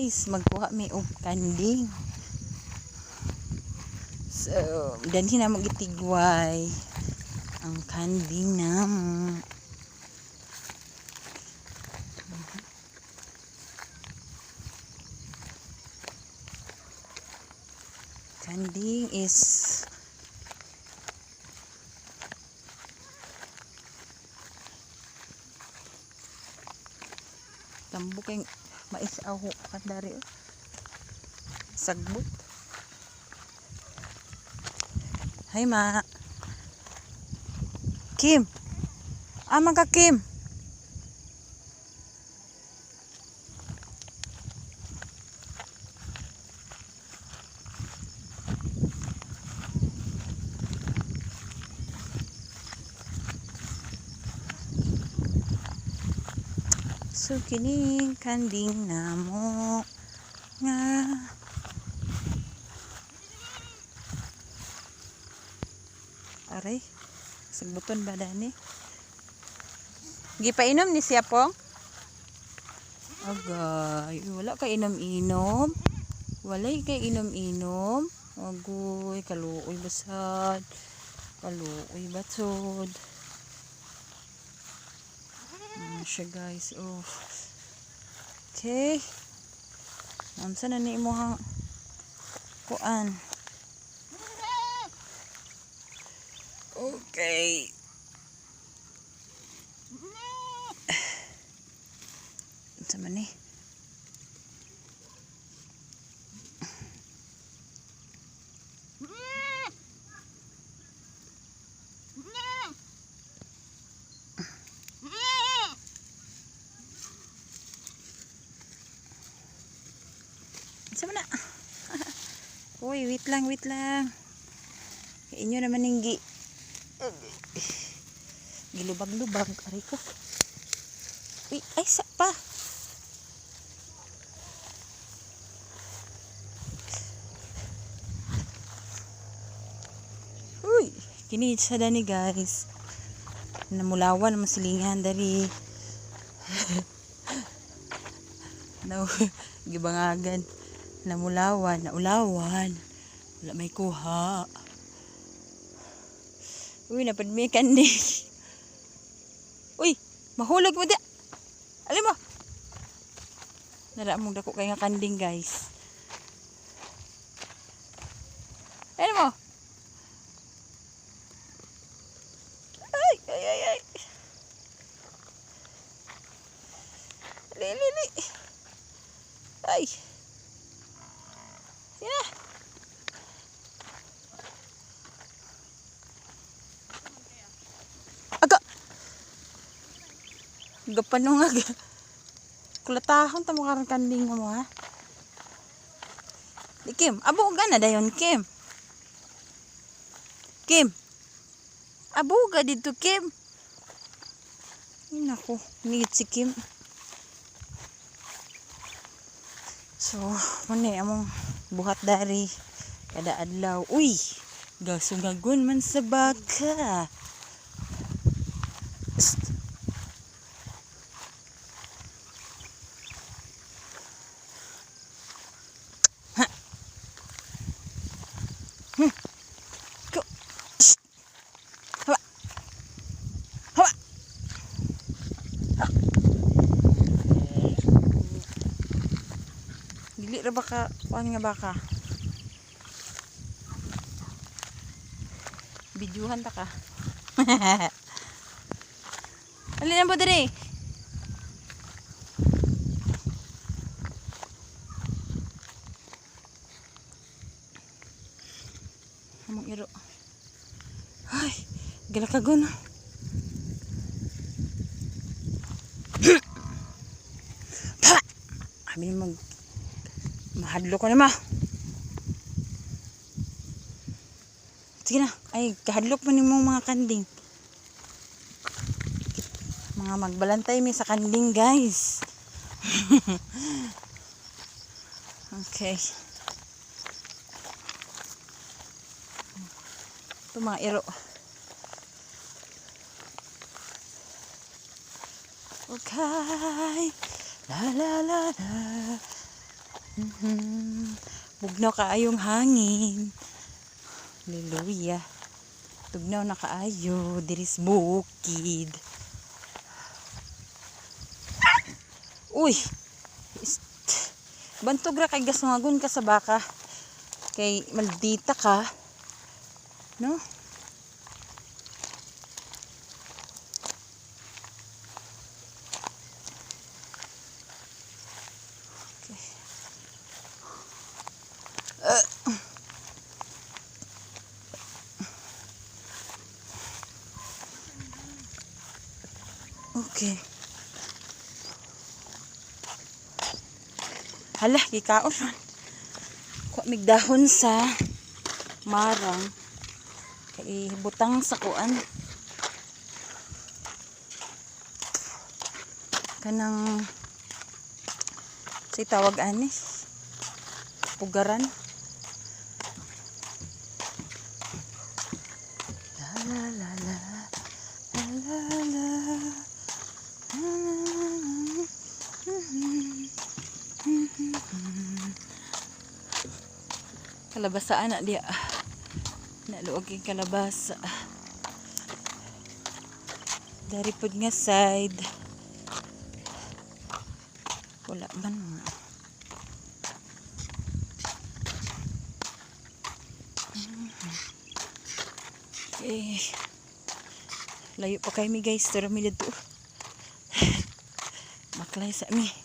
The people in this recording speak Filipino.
guys, magkuha mi og kanding. So, danhi na magitigway ang kanding namo. Kanding is tambok kay mais aho kadari sagbot. Hay ma Kim, ama ka Kim. So kining kanding namo nga aray sagbuton ba dani gipainom ni siya pong agay wala kay inom-inom walay kay inom-inom agoy kaluoy basad kaluoy batsod siya guys. Oh, okay, namsa na ni mo hang kuan. Okay, sama ni sama na. Uy, wait lang, wait lang. Inyo naman yung gilubag-lubag. Aray ko. Uy, ay, pa. Uy, kini sa dani guys. Namulawan naman silingan dari. No, gibangagan. Namulawan, naulawan. Wala may kuha. Uy, napadmi kandi. Uy, mahulog mo dia. Alam mo. Nara mong dako kay nga kanding, guys. Alam mo. Ay, ay, ay, ay. Lili. Ay. Sina. Aga. Gapanong aga. Kulatahon ta mo karon kanding mo ha. Di Kim, abo ga na dayon Kim. Kim. Abo ga dito Kim. Ay nako, nigit si Kim. So, muna among buhat dari kada adlaw. Uy, gasugagon man sa baka. Ha. Go. Hawa. Hawa. Dili ra baka, kuan nga baka. Bidyuhan ta ka. Alin na po diri? Among iro. Ay, galakagon. Amin mahadlo ko na ma. Sige na. Ay, kahadlok mo ni mong mga kanding. Mga magbalantay mi sa kanding, guys. Okay. Ito mga iro. Okay. La la la la. Bugnaw kaayong hangin. Hallelujah. Tugnaw na kaayo. Diris bukid. Uy! Bantog ra kay gasungagon ka sa baka. Kay maldita ka. No? Okay. Hala, gikaon man. Kuha mig dahon sa marang. Kay butang sa kuan. Kanang say tawag ani. Pugaran. La la la la. La la la. Kalabasa anak dia. Naluog yung kalabasa. Dari pod nga side. Wala man. Okay. Layo pa kay mi guys. Tara mi dito. Maklay sa mi.